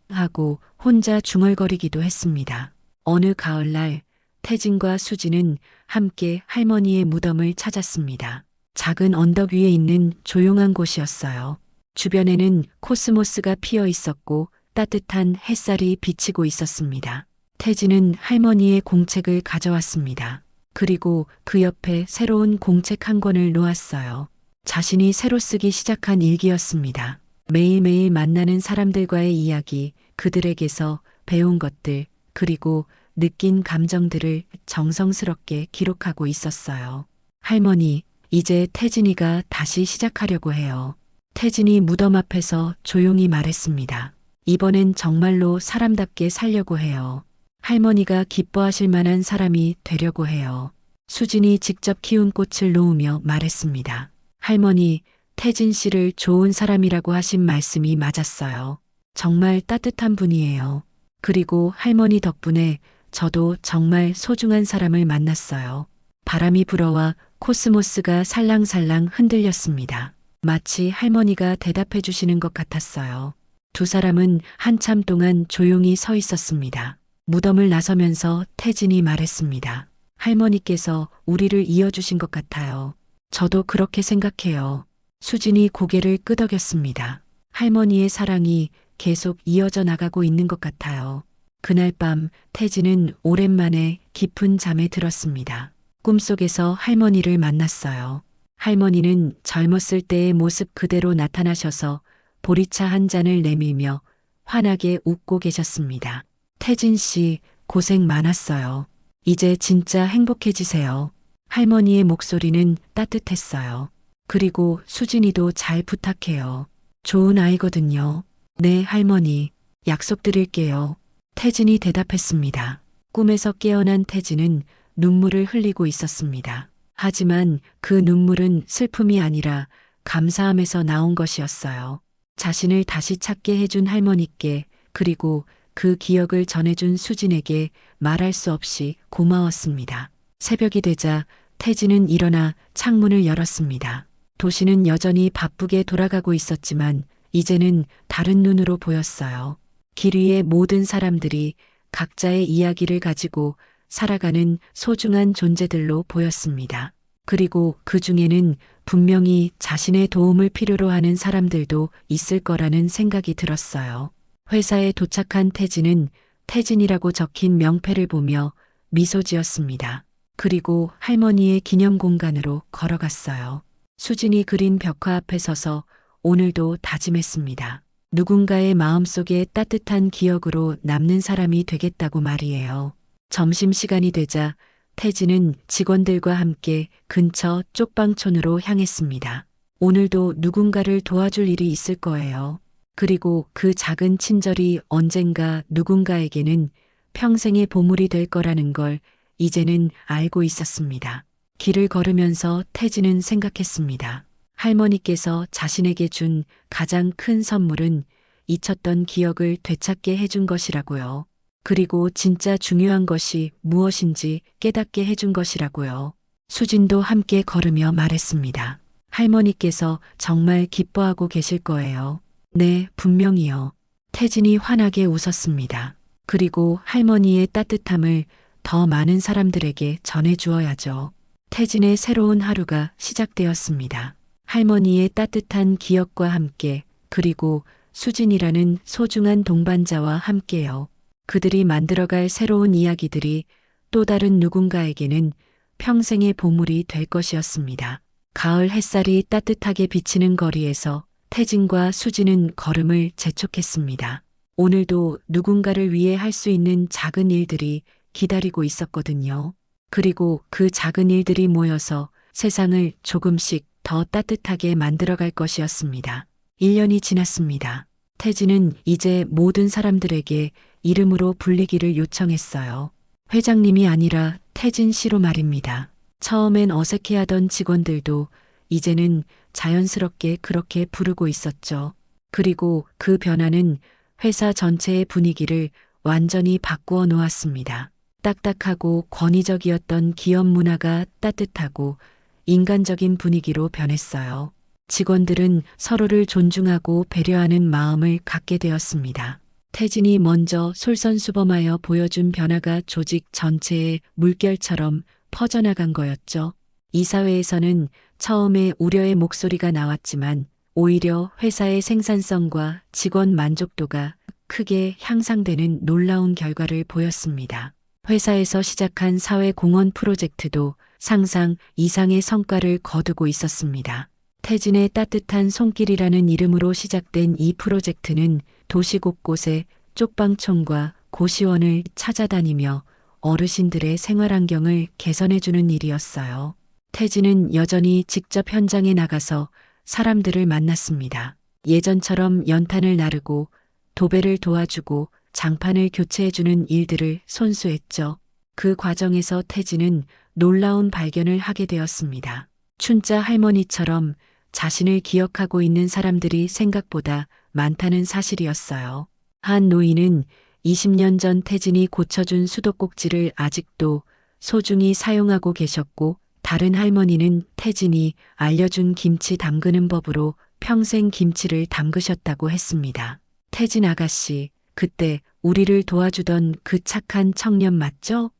하고 혼자 중얼거리기도 했습니다. 어느 가을날 태진과 수지는 함께 할머니의 무덤을 찾았습니다. 작은 언덕 위에 있는 조용한 곳이었어요. 주변에는 코스모스가 피어 있었고 따뜻한 햇살이 비치고 있었습니다. 태진은 할머니의 공책을 가져왔습니다. 그리고 그 옆에 새로운 공책 한 권을 놓았어요. 자신이 새로 쓰기 시작한 일기였습니다. 매일매일 만나는 사람들과의 이야기, 그들에게서 배운 것들, 그리고 느낀 감정들을 정성스럽게 기록하고 있었어요. 할머니, 이제 태진이가 다시 시작하려고 해요. 태진이 무덤 앞에서 조용히 말했습니다. 이번엔 정말로 사람답게 살려고 해요. 할머니가 기뻐하실 만한 사람이 되려고 해요. 수진이 직접 키운 꽃을 놓으며 말했습니다. 할머니, 태진 씨를 좋은 사람이라고 하신 말씀이 맞았어요. 정말 따뜻한 분이에요. 그리고 할머니 덕분에 저도 정말 소중한 사람을 만났어요. 바람이 불어와 코스모스가 살랑살랑 흔들렸습니다. 마치 할머니가 대답해 주시는 것 같았어요. 두 사람은 한참 동안 조용히 서 있었습니다. 무덤을 나서면서 태진이 말했습니다. 할머니께서 우리를 이어주신 것 같아요. 저도 그렇게 생각해요. 수진이 고개를 끄덕였습니다. 할머니의 사랑이 계속 이어져 나가고 있는 것 같아요. 그날 밤 태진은 오랜만에 깊은 잠에 들었습니다. 꿈속에서 할머니를 만났어요. 할머니는 젊었을 때의 모습 그대로 나타나셔서 보리차 한 잔을 내밀며 환하게 웃고 계셨습니다. 태진 씨, 고생 많았어요. 이제 진짜 행복해지세요. 할머니의 목소리는 따뜻했어요. 그리고 수진이도 잘 부탁해요. 좋은 아이거든요. 네, 할머니. 약속드릴게요. 태진이 대답했습니다. 꿈에서 깨어난 태진은 눈물을 흘리고 있었습니다. 하지만 그 눈물은 슬픔이 아니라 감사함에서 나온 것이었어요. 자신을 다시 찾게 해준 할머니께, 그리고 그 기억을 전해준 수진에게 말할 수 없이 고마웠습니다. 새벽이 되자 태진은 일어나 창문을 열었습니다. 도시는 여전히 바쁘게 돌아가고 있었지만 이제는 다른 눈으로 보였어요. 길 위의 모든 사람들이 각자의 이야기를 가지고 살아가는 소중한 존재들로 보였습니다. 그리고 그 중에는 분명히 자신의 도움을 필요로 하는 사람들도 있을 거라는 생각이 들었어요. 회사에 도착한 태진은 태진이라고 적힌 명패를 보며 미소 지었습니다. 그리고 할머니의 기념 공간으로 걸어갔어요. 수진이 그린 벽화 앞에 서서 오늘도 다짐했습니다. 누군가의 마음속에 따뜻한 기억으로 남는 사람이 되겠다고 말이에요. 점심시간이 되자 태진은 직원들과 함께 근처 쪽방촌으로 향했습니다. 오늘도 누군가를 도와줄 일이 있을 거예요. 그리고 그 작은 친절이 언젠가 누군가에게는 평생의 보물이 될 거라는 걸 이제는 알고 있었습니다. 길을 걸으면서 태진은 생각했습니다. 할머니께서 자신에게 준 가장 큰 선물은 잊혔던 기억을 되찾게 해준 것이라고요. 그리고 진짜 중요한 것이 무엇인지 깨닫게 해준 것이라고요. 수진도 함께 걸으며 말했습니다. 할머니께서 정말 기뻐하고 계실 거예요. 네, 분명히요. 태진이 환하게 웃었습니다. 그리고 할머니의 따뜻함을 더 많은 사람들에게 전해주어야죠. 태진의 새로운 하루가 시작되었습니다. 할머니의 따뜻한 기억과 함께 그리고 수진이라는 소중한 동반자와 함께요. 그들이 만들어갈 새로운 이야기들이 또 다른 누군가에게는 평생의 보물이 될 것이었습니다. 가을 햇살이 따뜻하게 비치는 거리에서 태진과 수진은 걸음을 재촉했습니다. 오늘도 누군가를 위해 할 수 있는 작은 일들이 기다리고 있었거든요. 그리고 그 작은 일들이 모여서 세상을 조금씩 더 따뜻하게 만들어갈 것이었습니다. 1년이 지났습니다. 태진은 이제 모든 사람들에게 이름으로 불리기를 요청했어요. 회장님이 아니라 태진 씨로 말입니다. 처음엔 어색해하던 직원들도 이제는 자연스럽게 그렇게 부르고 있었죠. 그리고 그 변화는 회사 전체의 분위기를 완전히 바꾸어 놓았습니다. 딱딱하고 권위적이었던 기업 문화가 따뜻하고 인간적인 분위기로 변했어요. 직원들은 서로를 존중하고 배려하는 마음을 갖게 되었습니다. 태진이 먼저 솔선수범하여 보여준 변화가 조직 전체의 물결처럼 퍼져나간 거였죠. 이사회에서는 처음에 우려의 목소리가 나왔지만 오히려 회사의 생산성과 직원 만족도가 크게 향상되는 놀라운 결과를 보였습니다. 회사에서 시작한 사회공헌 프로젝트도 상상 이상의 성과를 거두고 있었습니다. 태진의 따뜻한 손길이라는 이름으로 시작된 이 프로젝트는 도시 곳곳에 쪽방촌과 고시원을 찾아다니며 어르신들의 생활환경을 개선해주는 일이었어요. 태진은 여전히 직접 현장에 나가서 사람들을 만났습니다. 예전처럼 연탄을 나르고 도배를 도와주고 장판을 교체해주는 일들을 손수했죠. 그 과정에서 태진은 놀라운 발견을 하게 되었습니다. 춘자 할머니처럼 자신을 기억하고 있는 사람들이 생각보다 많다는 사실이었어요. 한 노인은 20년 전 태진이 고쳐준 수도꼭지를 아직도 소중히 사용하고 계셨고, 다른 할머니는 태진이 알려준 김치 담그는 법으로 평생 김치를 담그셨다고 했습니다. 태진 아가씨, 그때 우리를 도와주던 그 착한 청년 맞죠?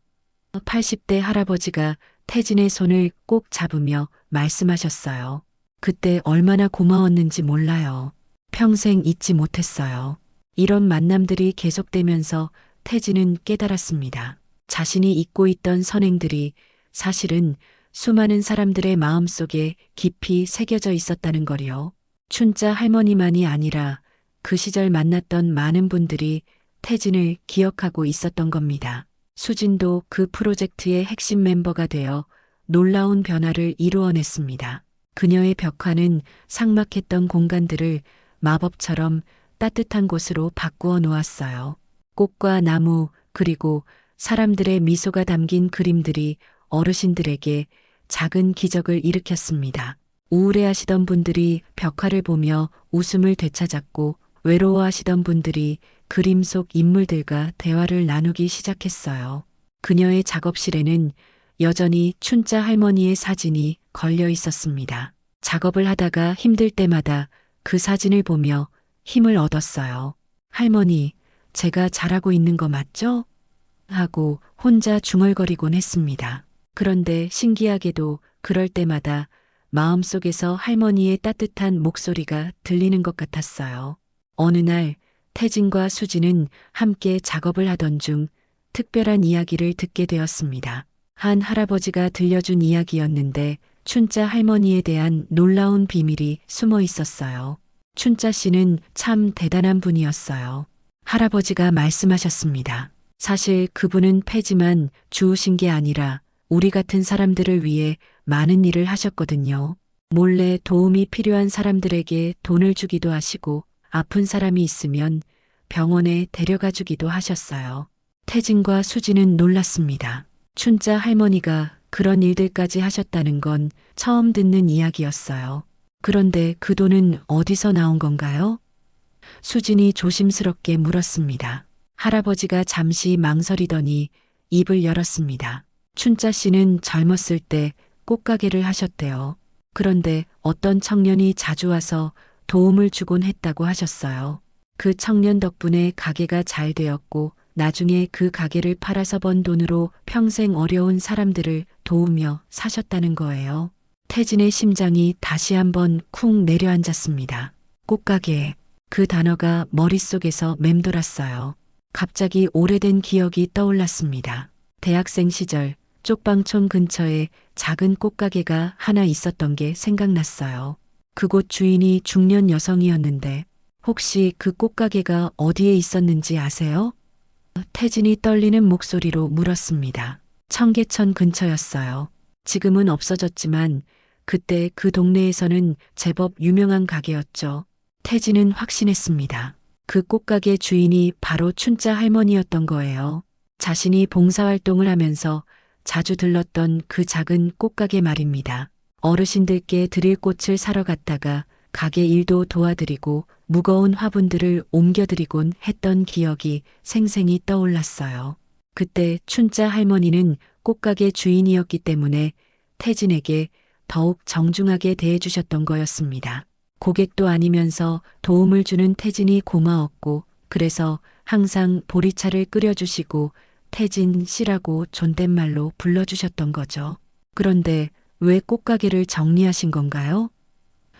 80대 할아버지가 태진의 손을 꼭 잡으며 말씀하셨어요. 그때 얼마나 고마웠는지 몰라요. 평생 잊지 못했어요. 이런 만남들이 계속되면서 태진은 깨달았습니다. 자신이 잊고 있던 선행들이 사실은 수많은 사람들의 마음속에 깊이 새겨져 있었다는 거리요. 춘자 할머니만이 아니라 그 시절 만났던 많은 분들이 태진을 기억하고 있었던 겁니다. 수진도 그 프로젝트의 핵심 멤버가 되어 놀라운 변화를 이루어냈습니다. 그녀의 벽화는 삭막했던 공간들을 마법처럼 따뜻한 곳으로 바꾸어 놓았어요. 꽃과 나무 그리고 사람들의 미소가 담긴 그림들이 어르신들에게 작은 기적을 일으켰습니다. 우울해하시던 분들이 벽화를 보며 웃음을 되찾았고 외로워하시던 분들이 그림 속 인물들과 대화를 나누기 시작했어요. 그녀의 작업실에는 여전히 춘자 할머니의 사진이 걸려 있었습니다. 작업을 하다가 힘들 때마다 그 사진을 보며 힘을 얻었어요. 할머니, 제가 잘하고 있는 거 맞죠? 하고 혼자 중얼거리곤 했습니다. 그런데 신기하게도 그럴 때마다 마음속에서 할머니의 따뜻한 목소리가 들리는 것 같았어요. 어느 날 태진과 수지는 함께 작업을 하던 중 특별한 이야기를 듣게 되었습니다. 한 할아버지가 들려준 이야기였는데 춘자 할머니에 대한 놀라운 비밀이 숨어 있었어요. 춘자 씨는 참 대단한 분이었어요. 할아버지가 말씀하셨습니다. 사실 그분은 패지만 주우신 게 아니라 우리 같은 사람들을 위해 많은 일을 하셨거든요. 몰래 도움이 필요한 사람들에게 돈을 주기도 하시고 아픈 사람이 있으면 병원에 데려가 주기도 하셨어요. 태진과 수지는 놀랐습니다. 춘자 할머니가 그런 일들까지 하셨다는 건 처음 듣는 이야기였어요. 그런데 그 돈은 어디서 나온 건가요? 수진이 조심스럽게 물었습니다. 할아버지가 잠시 망설이더니 입을 열었습니다. 춘자 씨는 젊었을 때 꽃가게를 하셨대요. 그런데 어떤 청년이 자주 와서 도움을 주곤 했다고 하셨어요. 그 청년 덕분에 가게가 잘 되었고 나중에 그 가게를 팔아서 번 돈으로 평생 어려운 사람들을 도우며 사셨다는 거예요. 태진의 심장이 다시 한번 쿵 내려앉았습니다. 꽃가게. 그 단어가 머릿속에서 맴돌았어요. 갑자기 오래된 기억이 떠올랐습니다. 대학생 시절 쪽방촌 근처에 작은 꽃가게가 하나 있었던 게 생각났어요. 그곳 주인이 중년 여성이었는데 혹시 그 꽃가게가 어디에 있었는지 아세요? 태진이 떨리는 목소리로 물었습니다. 청계천 근처였어요. 지금은 없어졌지만 그때 그 동네에서는 제법 유명한 가게였죠. 태진은 확신했습니다. 그 꽃가게 주인이 바로 춘자 할머니였던 거예요. 자신이 봉사활동을 하면서 자주 들렀던 그 작은 꽃가게 말입니다. 어르신들께 드릴 꽃을 사러 갔다가 가게 일도 도와드리고 무거운 화분들을 옮겨드리곤 했던 기억이 생생히 떠올랐어요. 그때 춘자 할머니는 꽃가게 주인이었기 때문에 태진에게 더욱 정중하게 대해주셨던 거였습니다. 고객도 아니면서 도움을 주는 태진이 고마웠고 그래서 항상 보리차를 끓여주시고 태진 씨라고 존댓말로 불러주셨던 거죠. 그런데 왜 꽃가게를 정리하신 건가요?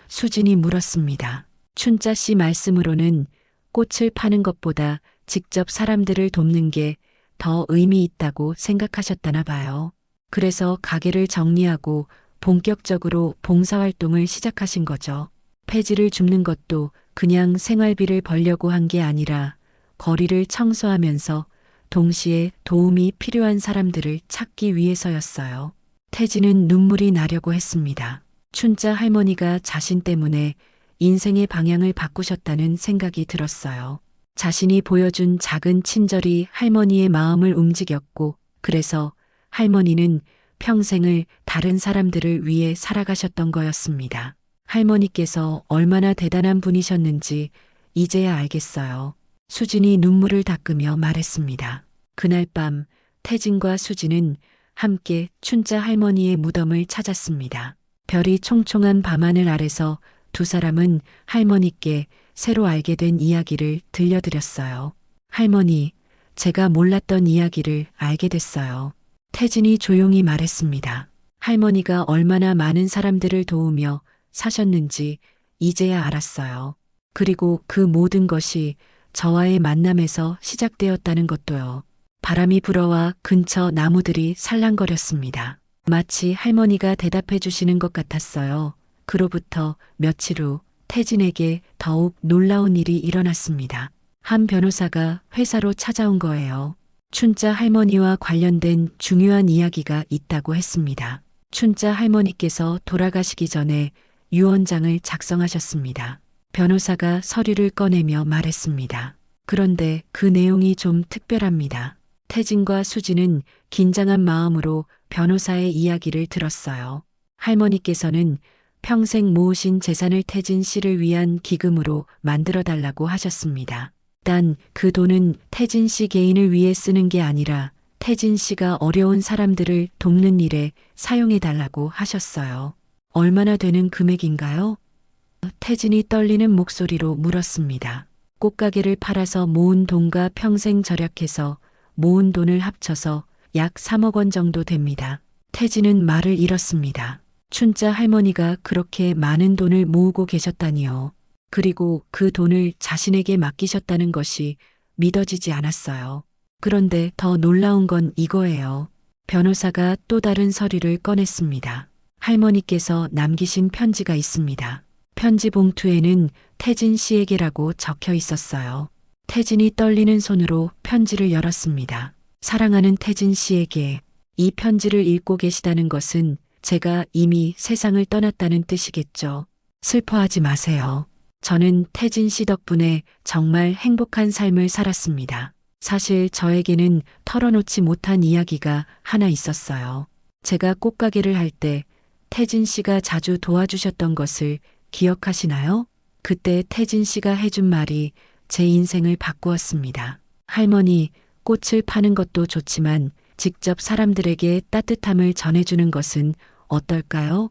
수진이 물었습니다. 춘자 씨 말씀으로는 꽃을 파는 것보다 직접 사람들을 돕는 게 더 의미 있다고 생각하셨다나 봐요. 그래서 가게를 정리하고 본격적으로 봉사활동을 시작하신 거죠. 폐지를 줍는 것도 그냥 생활비를 벌려고 한 게 아니라 거리를 청소하면서 동시에 도움이 필요한 사람들을 찾기 위해서였어요. 태진은 눈물이 나려고 했습니다. 춘자 할머니가 자신 때문에 인생의 방향을 바꾸셨다는 생각이 들었어요. 자신이 보여준 작은 친절이 할머니의 마음을 움직였고 그래서 할머니는 평생을 다른 사람들을 위해 살아가셨던 거였습니다. 할머니께서 얼마나 대단한 분이셨는지 이제야 알겠어요. 수진이 눈물을 닦으며 말했습니다. 그날 밤 태진과 수진은 함께 춘자 할머니의 무덤을 찾았습니다. 별이 총총한 밤하늘 아래서 두 사람은 할머니께 새로 알게 된 이야기를 들려드렸어요. 할머니, 제가 몰랐던 이야기를 알게 됐어요. 태진이 조용히 말했습니다. 할머니가 얼마나 많은 사람들을 도우며 사셨는지 이제야 알았어요. 그리고 그 모든 것이 저와의 만남에서 시작되었다는 것도요. 바람이 불어와 근처 나무들이 살랑거렸습니다. 마치 할머니가 대답해 주시는 것 같았어요. 그로부터 며칠 후 태진에게 더욱 놀라운 일이 일어났습니다. 한 변호사가 회사로 찾아온 거예요. 춘자 할머니와 관련된 중요한 이야기가 있다고 했습니다. 춘자 할머니께서 돌아가시기 전에 유언장을 작성하셨습니다. 변호사가 서류를 꺼내며 말했습니다. 그런데 그 내용이 좀 특별합니다. 태진과 수지는 긴장한 마음으로 변호사의 이야기를 들었어요. 할머니께서는 평생 모으신 재산을 태진 씨를 위한 기금으로 만들어 달라고 하셨습니다. 단 그 돈은 태진 씨 개인을 위해 쓰는 게 아니라 태진 씨가 어려운 사람들을 돕는 일에 사용해 달라고 하셨어요. 얼마나 되는 금액인가요? 태진이 떨리는 목소리로 물었습니다. 꽃가게를 팔아서 모은 돈과 평생 절약해서 모은 돈을 합쳐서 약 3억 원 정도 됩니다. 태진은 말을 잃었습니다. 춘자 할머니가 그렇게 많은 돈을 모으고 계셨다니요. 그리고 그 돈을 자신에게 맡기셨다는 것이 믿어지지 않았어요. 그런데 더 놀라운 건 이거예요. 변호사가 또 다른 서류를 꺼냈습니다. 할머니께서 남기신 편지가 있습니다. 편지 봉투에는 태진 씨에게라고 적혀 있었어요. 태진이 떨리는 손으로 편지를 열었습니다. 사랑하는 태진 씨에게, 이 편지를 읽고 계시다는 것은 제가 이미 세상을 떠났다는 뜻이겠죠. 슬퍼하지 마세요. 저는 태진 씨 덕분에 정말 행복한 삶을 살았습니다. 사실 저에게는 털어놓지 못한 이야기가 하나 있었어요. 제가 꽃가게를 할 때 태진 씨가 자주 도와주셨던 것을 기억하시나요? 그때 태진 씨가 해준 말이 제 인생을 바꾸었습니다. 할머니, 꽃을 파는 것도 좋지만 직접 사람들에게 따뜻함을 전해주는 것은 어떨까요?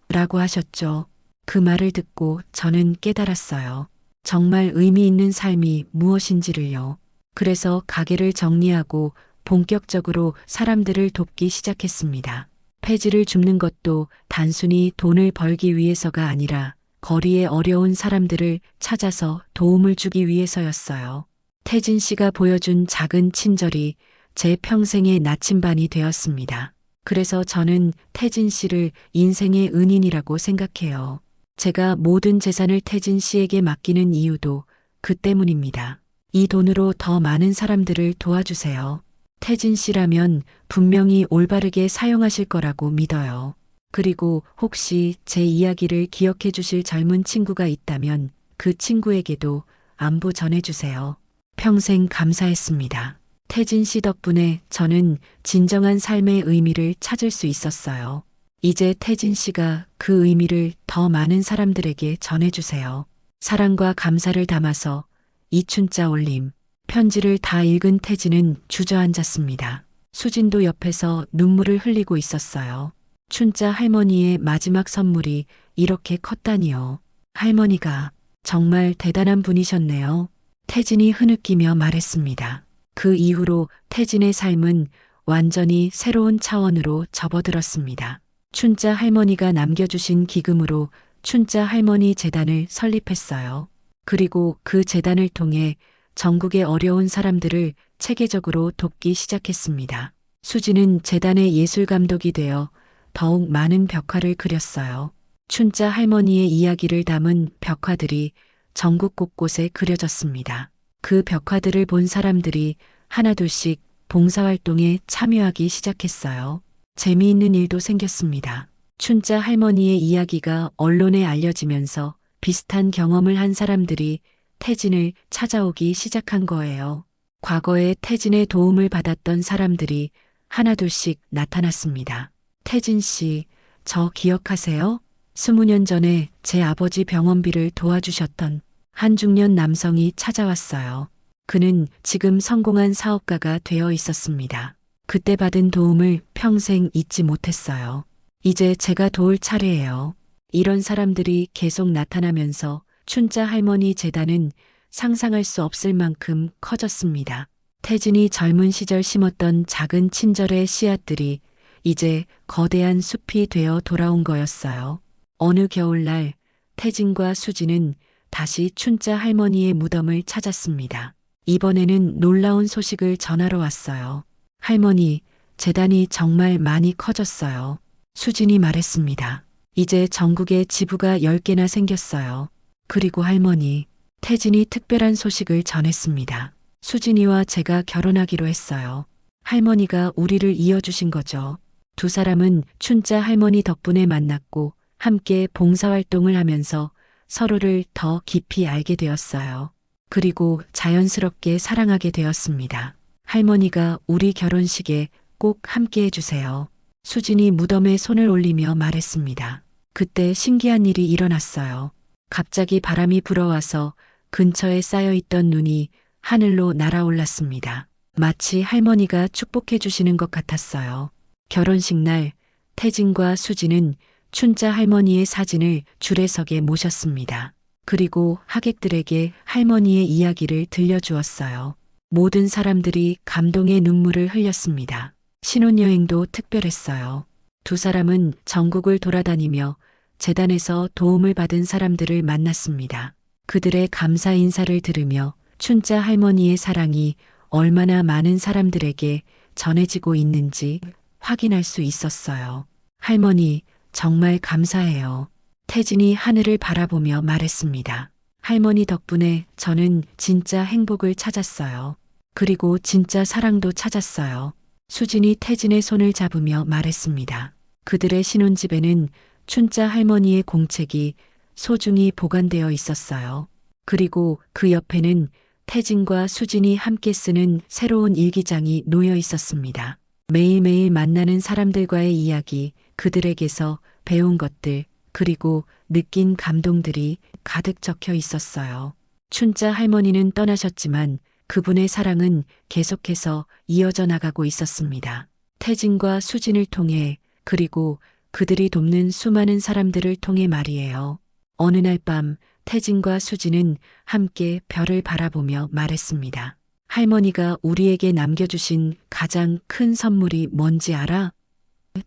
라고 하셨죠. 그 말을 듣고 저는 깨달았어요. 정말 의미 있는 삶이 무엇인지를요. 그래서 가게를 정리하고 본격적으로 사람들을 돕기 시작했습니다. 폐지를 줍는 것도 단순히 돈을 벌기 위해서가 아니라 거리의 어려운 사람들을 찾아서 도움을 주기 위해서였어요. 태진 씨가 보여준 작은 친절이 제 평생의 나침반이 되었습니다. 그래서 저는 태진 씨를 인생의 은인이라고 생각해요. 제가 모든 재산을 태진 씨에게 맡기는 이유도 그 때문입니다. 이 돈으로 더 많은 사람들을 도와주세요. 태진 씨라면 분명히 올바르게 사용하실 거라고 믿어요. 그리고 혹시 제 이야기를 기억해 주실 젊은 친구가 있다면 그 친구에게도 안부 전해주세요. 평생 감사했습니다. 태진 씨 덕분에 저는 진정한 삶의 의미를 찾을 수 있었어요. 이제 태진 씨가 그 의미를 더 많은 사람들에게 전해주세요. 사랑과 감사를 담아서 이춘자 올림. 편지를 다 읽은 태진은 주저앉았습니다. 수진도 옆에서 눈물을 흘리고 있었어요. 춘자 할머니의 마지막 선물이 이렇게 컸다니요. 할머니가 정말 대단한 분이셨네요. 태진이 흐느끼며 말했습니다. 그 이후로 태진의 삶은 완전히 새로운 차원으로 접어들었습니다. 춘자 할머니가 남겨주신 기금으로 춘자 할머니 재단을 설립했어요. 그리고 그 재단을 통해 전국의 어려운 사람들을 체계적으로 돕기 시작했습니다. 수지는 재단의 예술 감독이 되어 더욱 많은 벽화를 그렸어요. 춘자 할머니의 이야기를 담은 벽화들이 전국 곳곳에 그려졌습니다. 그 벽화들을 본 사람들이 하나둘씩 봉사활동에 참여하기 시작했어요. 재미있는 일도 생겼습니다. 춘자 할머니의 이야기가 언론에 알려지면서 비슷한 경험을 한 사람들이 태진을 찾아오기 시작한 거예요. 과거에 태진의 도움을 받았던 사람들이 하나둘씩 나타났습니다. 태진 씨, 저 기억하세요? 20년 전에 제 아버지 병원비를 도와주셨던 한 중년 남성이 찾아왔어요. 그는 지금 성공한 사업가가 되어 있었습니다. 그때 받은 도움을 평생 잊지 못했어요. 이제 제가 도울 차례예요. 이런 사람들이 계속 나타나면서 춘자 할머니 재단은 상상할 수 없을 만큼 커졌습니다. 태진이 젊은 시절 심었던 작은 친절의 씨앗들이 이제 거대한 숲이 되어 돌아온 거였어요. 어느 겨울날 태진과 수지는 다시 춘자 할머니의 무덤을 찾았습니다. 이번에는 놀라운 소식을 전하러 왔어요. 할머니, 재단이 정말 많이 커졌어요. 수진이 말했습니다. 이제 전국에 지부가 10개나 생겼어요. 그리고 할머니, 태진이 특별한 소식을 전했습니다. 수진이와 제가 결혼하기로 했어요. 할머니가 우리를 이어주신 거죠. 두 사람은 춘자 할머니 덕분에 만났고 함께 봉사활동을 하면서 서로를 더 깊이 알게 되었어요. 그리고 자연스럽게 사랑하게 되었습니다. 할머니가 우리 결혼식에 꼭 함께 해주세요. 수진이 무덤에 손을 올리며 말했습니다. 그때 신기한 일이 일어났어요. 갑자기 바람이 불어와서 근처에 쌓여있던 눈이 하늘로 날아올랐습니다. 마치 할머니가 축복해 주시는 것 같았어요. 결혼식 날 태진과 수진은 춘자 할머니의 사진을 주례석에 모셨습니다. 그리고 하객들에게 할머니의 이야기를 들려주었어요. 모든 사람들이 감동의 눈물을 흘렸습니다. 신혼여행도 특별했어요. 두 사람은 전국을 돌아다니며 재단에서 도움을 받은 사람들을 만났습니다. 그들의 감사 인사를 들으며 춘자 할머니의 사랑이 얼마나 많은 사람들에게 전해지고 있는지 확인할 수 있었어요. 할머니, 정말 감사해요. 태진이 하늘을 바라보며 말했습니다. 할머니 덕분에 저는 진짜 행복을 찾았어요. 그리고 진짜 사랑도 찾았어요. 수진이 태진의 손을 잡으며 말했습니다. 그들의 신혼집에는 춘자 할머니의 공책이 소중히 보관되어 있었어요. 그리고 그 옆에는 태진과 수진이 함께 쓰는 새로운 일기장이 놓여 있었습니다. 매일매일 만나는 사람들과의 이야기, 그들에게서 배운 것들, 그리고 느낀 감동들이 가득 적혀 있었어요. 춘자 할머니는 떠나셨지만 그분의 사랑은 계속해서 이어져 나가고 있었습니다. 태진과 수진을 통해, 그리고 그들이 돕는 수많은 사람들을 통해 말이에요. 어느 날 밤 태진과 수진은 함께 별을 바라보며 말했습니다. 할머니가 우리에게 남겨주신 가장 큰 선물이 뭔지 알아?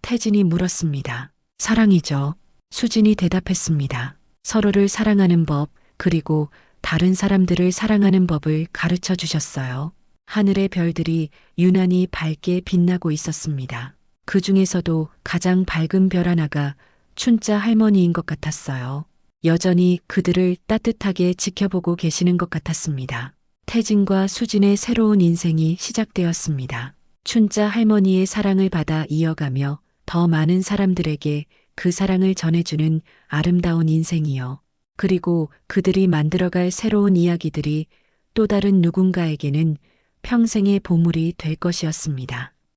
태진이 물었습니다. 사랑이죠. 수진이 대답했습니다. 서로를 사랑하는 법, 그리고 다른 사람들을 사랑하는 법을 가르쳐 주셨어요. 하늘의 별들이 유난히 밝게 빛나고 있었습니다. 그 중에서도 가장 밝은 별 하나가 춘자 할머니인 것 같았어요. 여전히 그들을 따뜻하게 지켜보고 계시는 것 같았습니다. 태진과 수진의 새로운 인생이 시작되었습니다. 춘자 할머니의 사랑을 받아 이어가며 더 많은 사람들에게 그 사랑을 전해주는 아름다운 인생이요. 그리고 그들이 만들어갈 새로운 이야기들이 또 다른 누군가에게는 평생의 보물이 될 것이었습니다.